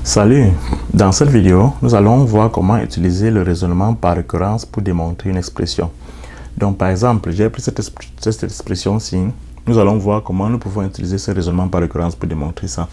Salut! Dans cette vidéo, nous allons voir comment utiliser le raisonnement par récurrence pour démontrer une expression. Donc par exemple, j'ai pris cette expression-ci. Nous allons voir comment nous pouvons utiliser ce raisonnement par récurrence pour démontrer ça.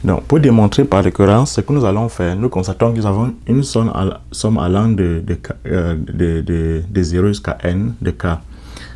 Donc pour démontrer par récurrence, ce que nous allons faire, nous constatons que nous avons une somme allant de 0 jusqu'à n de k.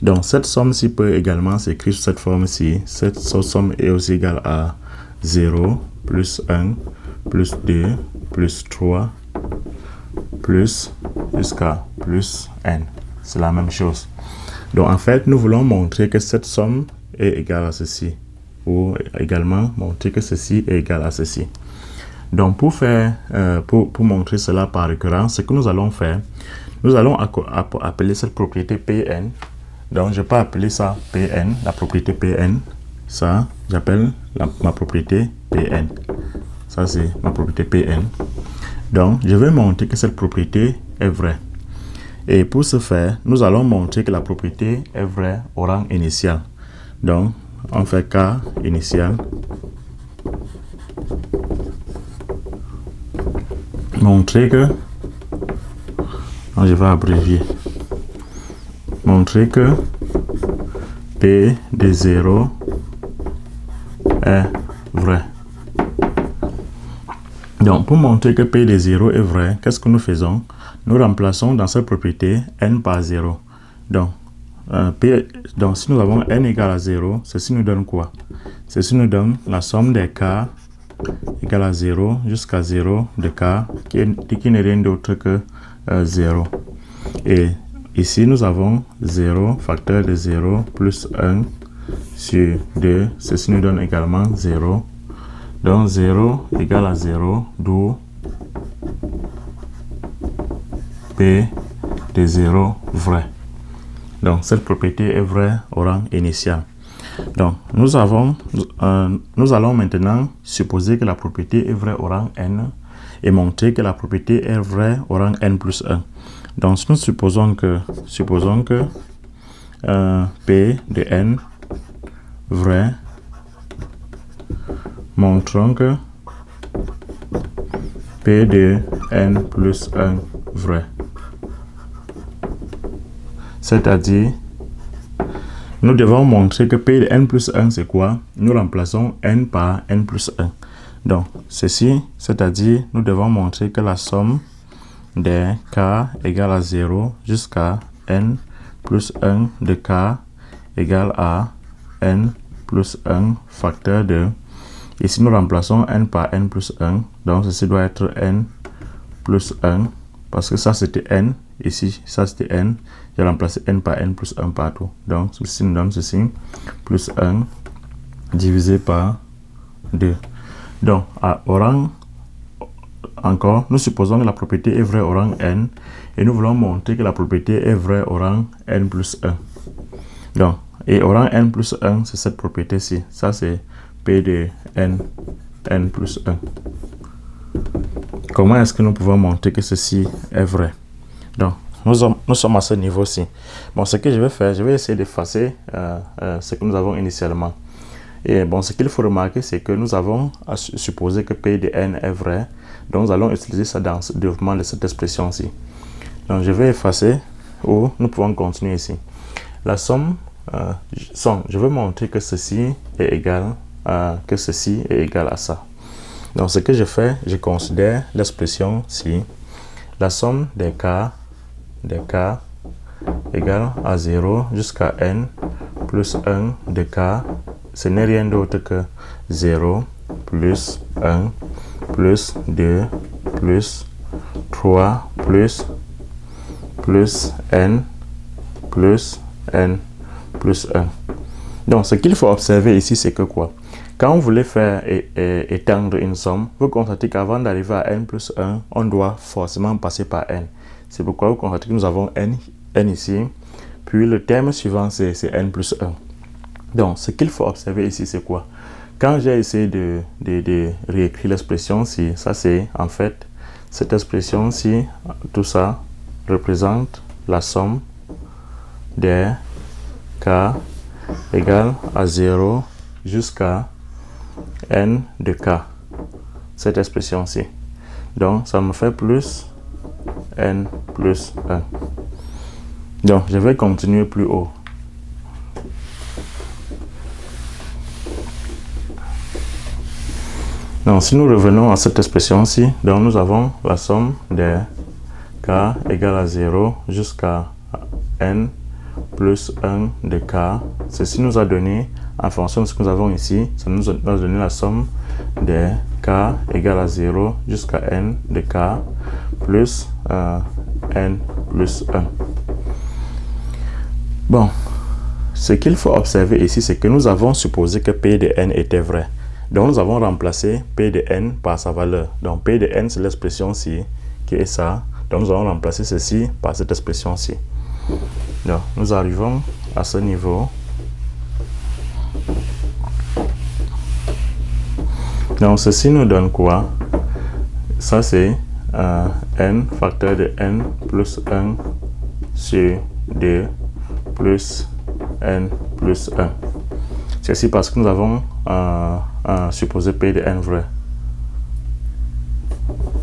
Donc cette somme-ci peut également s'écrire sous cette forme-ci. Cette somme est aussi égale à 0 plus 1 plus 2 plus 3 plus jusqu'à plus n. C'est la même chose. Donc en fait, nous voulons montrer que cette somme est égale à ceci. Ou également montrer que ceci est égal à ceci. Donc pour montrer cela par récurrence, ce que nous allons faire, nous allons appeler cette propriété Pn. Donc je peux appeler ça Pn, la propriété Pn. Ça, j'appelle ma propriété Pn. Ça, c'est ma propriété Pn. Donc, je vais montrer que cette propriété est vraie. Et pour ce faire, nous allons montrer que la propriété est vraie au rang initial. Donc, on fait K initial. Montrer que... je vais abrévier. Montrer que P de 0 est vrai. Donc, pour montrer que P de 0 est vrai, qu'est-ce que nous faisons? Nous remplaçons dans cette propriété n par 0. Donc, si nous avons n égale à 0, ceci nous donne quoi? Ceci nous donne la somme des k égale à 0 jusqu'à 0 de k, qui n'est rien d'autre que 0. Et ici, nous avons 0, facteur de 0, plus 1 sur 2. Ceci nous donne également 0. Donc 0 égale à 0, d'où P de 0 vrai. Donc cette propriété est vraie au rang initial. Donc nous allons maintenant supposer que la propriété est vraie au rang n et montrer que la propriété est vraie au rang n plus 1. Donc nous supposons que P de n vrai, montrons que P de n plus 1 vrai. C'est-à-dire, nous devons montrer que P de n plus 1 c'est quoi? Nous remplaçons n par n plus 1. Donc, ceci, c'est-à-dire, nous devons montrer que la somme des k égale à 0 jusqu'à n plus 1 de k égale à n plus 1 facteur de... Ici, nous remplaçons n par n plus 1. Donc, ceci doit être n plus 1. Parce que ça, c'était n. Ici, ça, c'était n. J'ai remplacé n par n plus 1 partout. Donc, ceci nous donne ceci. Plus 1 divisé par 2. Donc, au rang... Encore, nous supposons que la propriété est vraie au rang n. Et nous voulons montrer que la propriété est vraie au rang n plus 1. Donc, et au rang n plus 1, c'est cette propriété-ci. Ça, c'est P de n plus 1. Comment est-ce que nous pouvons montrer que ceci est vrai? Donc, nous sommes à ce niveau-ci. Bon, ce que je vais faire, je vais essayer d'effacer ce que nous avons initialement. Et bon, ce qu'il faut remarquer, c'est que nous avons supposé que P de n est vrai. Donc, nous allons utiliser ça dans le développement de cette expression-ci. Donc, je vais effacer ou nous pouvons continuer ici. La somme, je veux montrer que ceci est égal que ceci est égal à ça. Donc ce que je fais, je considère l'expression-ci, la somme des k égale à 0 jusqu'à n plus 1 de k. Ce n'est rien d'autre que 0 plus 1 plus 2 plus 3 plus n plus 1. Donc ce qu'il faut observer ici, c'est que quoi? Quand on voulait faire étendre une somme, vous constatez qu'avant d'arriver à n plus 1, on doit forcément passer par n. C'est pourquoi vous constatez que nous avons n ici, puis le terme suivant c'est n plus 1. Donc ce qu'il faut observer ici, c'est quoi? Quand j'ai essayé de réécrire l'expression-ci, ça c'est en fait cette expression-ci, tout ça représente la somme des k égale à 0 jusqu'à n de k. cette expression-ci. Donc, ça me fait plus n plus 1. Donc, je vais continuer plus haut. Donc, si nous revenons à cette expression-ci, donc nous avons la somme des k égale à 0 jusqu'à n plus 1 de k. Ceci nous a donné, en fonction de ce que nous avons ici, ça nous a donné la somme des k égale à 0 jusqu'à n de k plus n plus 1. Bon, ce qu'il faut observer ici, c'est que nous avons supposé que P de n était vrai. Donc, nous avons remplacé P de n par sa valeur. Donc, P de n, c'est l'expression-ci qui est ça. Donc, nous allons remplacer ceci par cette expression-ci. Donc, nous arrivons à ce niveau. Donc, ceci nous donne quoi? Ça, c'est n facteur de n plus 1 sur 2 plus n plus 1. Ceci parce que nous avons supposé P de n vrai.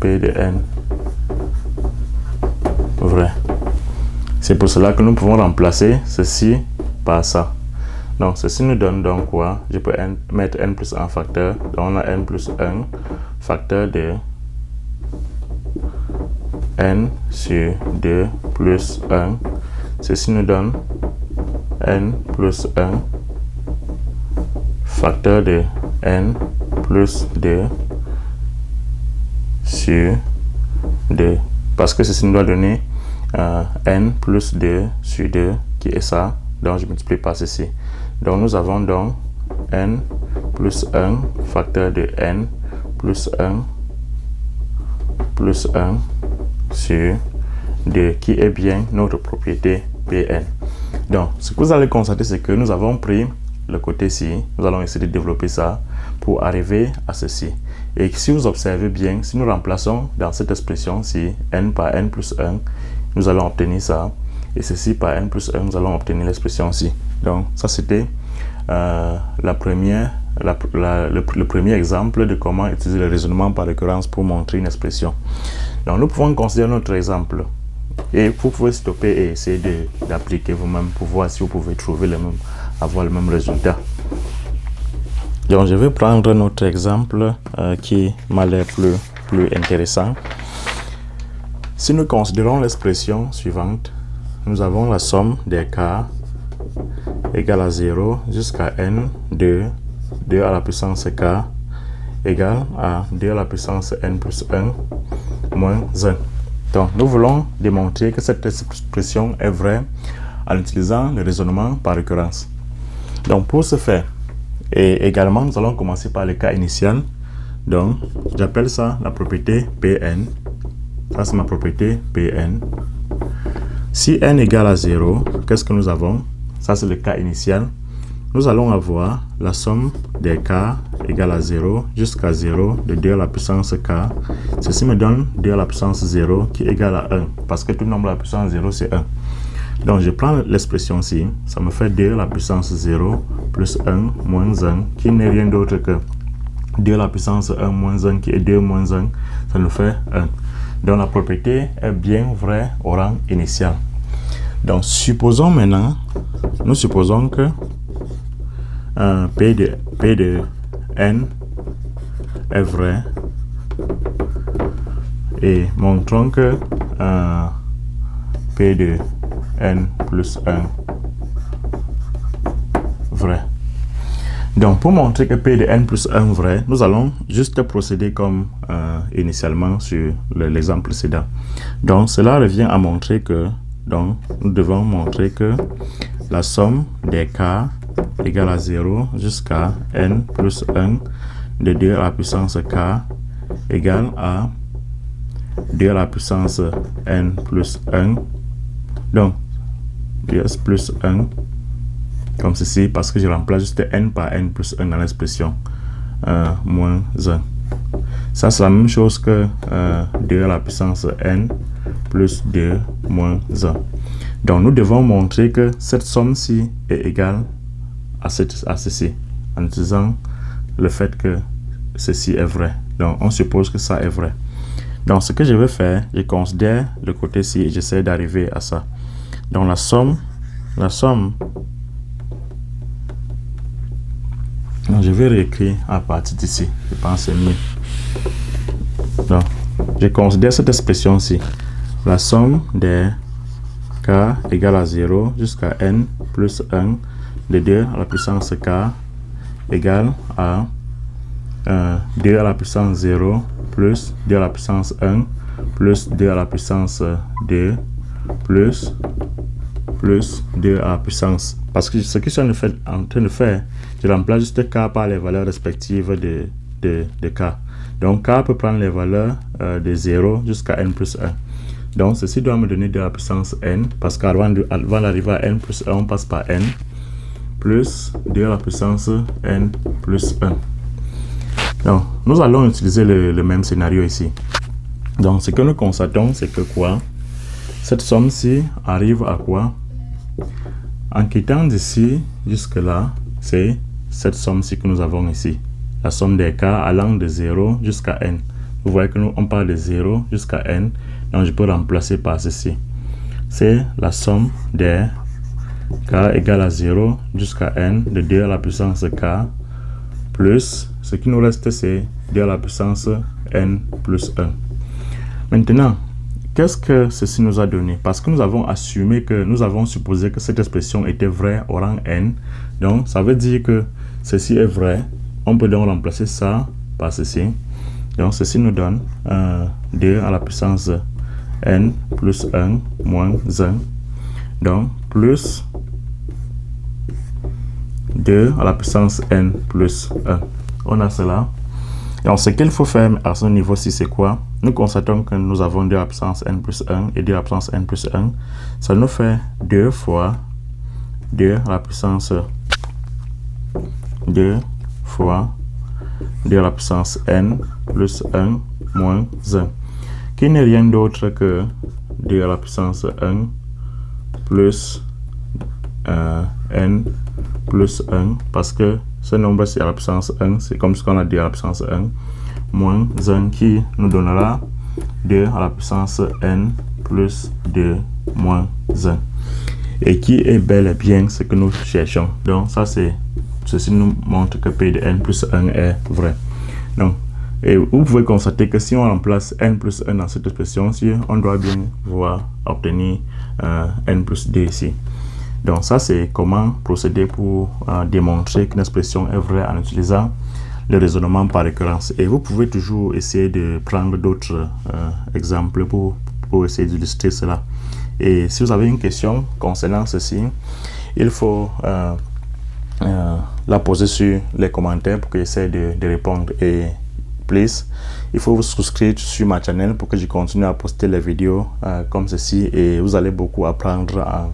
P de n vrai. C'est pour cela que nous pouvons remplacer ceci par ça. Donc, ceci nous donne donc quoi? Je peux mettre n plus 1 facteur. Donc, on a n plus 1 facteur de n sur 2 plus 1. Ceci nous donne n plus 1 facteur de n plus 2 sur 2. Parce que ceci nous doit donner n plus 2 sur 2 qui est ça. Donc, je multiplie par ceci. Donc, nous avons donc n plus 1 facteur de n plus 1 sur 2 qui est bien notre propriété Pn. Donc, ce que vous allez constater, c'est que nous avons pris le côté-ci. Nous allons essayer de développer ça pour arriver à ceci. Et si vous observez bien, si nous remplaçons dans cette expression-ci n par n plus 1, nous allons obtenir ça. Et ceci par n plus 1, nous allons obtenir l'expression-ci. Donc, ça c'était le premier exemple de comment utiliser le raisonnement par récurrence pour montrer une expression. Donc, nous pouvons considérer notre exemple. Et vous pouvez stopper et essayer d'appliquer vous-même pour voir si vous pouvez trouver avoir le même résultat. Donc, je vais prendre notre exemple qui m'a l'air plus intéressant. Si nous considérons l'expression suivante, nous avons la somme des k égale à 0 jusqu'à n de 2 à la puissance k égale à 2 à la puissance n plus 1 moins 1. Donc, nous voulons démontrer que cette expression est vraie en utilisant le raisonnement par récurrence. Donc, pour ce faire, et également, nous allons commencer par le cas initial. Donc, j'appelle ça la propriété Pn. Ça, c'est ma propriété Pn. Si n égale à 0, qu'est-ce que nous avons? Ça, c'est le cas initial. Nous allons avoir la somme des k égale à 0 jusqu'à 0 de 2 à la puissance k. Ceci me donne 2 à la puissance 0 qui est égal à 1. Parce que tout nombre à la puissance 0, c'est 1. Donc, je prends l'expression-ci. Ça me fait 2 à la puissance 0 plus 1 moins 1 qui n'est rien d'autre que 2 à la puissance 1 moins 1 qui est 2 moins 1. Ça nous fait 1. Donc, la propriété est bien vraie au rang initial. Donc, supposons maintenant, nous supposons que P de n est vrai et montrons que P de n plus 1 vrai. Donc, pour montrer que P de n plus 1 vrai, nous allons juste procéder comme initialement sur l'exemple précédent. Donc, cela revient à montrer que, donc, nous devons montrer que la somme des k égale à 0 jusqu'à n plus 1 de 2 à la puissance k égale à 2 à la puissance n plus 1. Donc, 2 plus 1 comme ceci parce que je remplace juste n par n plus 1 dans l'expression moins 1. Ça, c'est la même chose que 2 à la puissance n plus 2 moins 1. Donc, nous devons montrer que cette somme-ci est égale à ceci en utilisant le fait que ceci est vrai. Donc, on suppose que ça est vrai. Donc, ce que je vais faire, je considère le côté-ci et j'essaie d'arriver à ça. Donc, la somme, donc, je vais réécrire à partir d'ici. Je pense que c'est mieux. Donc, je considère cette expression-ci. La somme des k égale à 0 jusqu'à n plus 1 de 2 à la puissance k égale à 2 à la puissance 0 plus 2 à la puissance 1 plus 2 à la puissance 2 plus 2 à la puissance. Parce que ce que je suis en train de faire, je remplace juste k par les valeurs respectives de k. Donc k peut prendre les valeurs de 0 jusqu'à n plus 1. Donc ceci doit me donner 2 à la puissance n, parce qu'avant d'arriver à n plus 1, on passe par n, plus 2 à la puissance n plus 1. Donc, nous allons utiliser le même scénario ici. Donc, ce que nous constatons, c'est que quoi? Cette somme-ci arrive à quoi? En quittant d'ici jusque là, c'est cette somme-ci que nous avons ici. La somme des k allant de 0 jusqu'à n. Vous voyez que nous, on parle de 0 jusqu'à n. Donc, je peux remplacer par ceci. C'est la somme des k égale à 0 jusqu'à n de 2 à la puissance k plus, ce qui nous reste, c'est 2 à la puissance n plus 1. Maintenant, qu'est-ce que ceci nous a donné? Parce que nous avons assumé que nous avons supposé que cette expression était vraie au rang n. Donc, ça veut dire que ceci est vrai. On peut donc remplacer ça par ceci. Donc, ceci nous donne 2 à la puissance n plus 1 moins 1. Donc, plus 2 à la puissance n plus 1. On a cela. Donc, ce qu'il faut faire à ce niveau-ci, c'est quoi? Nous constatons que nous avons 2 à la puissance n plus 1 et 2 à la puissance n plus 1. Ça nous fait 2 fois 2 à la puissance 2 fois 2 à la puissance n plus 1 moins 1. Qui n'est rien d'autre que 2 à la puissance 1 plus n plus 1, parce que ce nombre c'est à la puissance 1, c'est comme ce qu'on a dit à la puissance 1, moins 1 qui nous donnera 2 à la puissance n plus 2 moins 1, et qui est bel et bien ce que nous cherchons. Donc ça, c'est ceci nous montre que p de n plus 1 est vrai. Donc, et vous pouvez constater que si on remplace n plus 1 dans cette expression-ci, on doit bien pouvoir obtenir n plus 2 ici. Donc ça, c'est comment procéder pour démontrer qu'une expression est vraie en utilisant le raisonnement par récurrence. Et vous pouvez toujours essayer de prendre d'autres exemples pour essayer d'illustrer cela. Et si vous avez une question concernant ceci, il faut la poser sur les commentaires pour que j'essaie de répondre. Et please, il faut vous souscrire sur ma chaîne pour que je continue à poster les vidéos comme ceci, et vous allez beaucoup apprendre en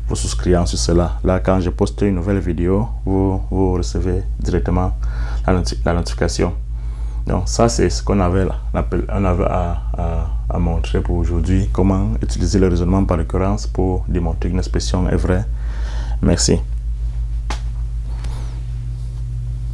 vous souscrivant sur cela. Là, quand je poste une nouvelle vidéo, vous recevez directement la notification. Donc ça, c'est ce qu'on avait à montrer pour aujourd'hui, comment utiliser le raisonnement par récurrence pour démontrer qu'une expression est vraie. Merci.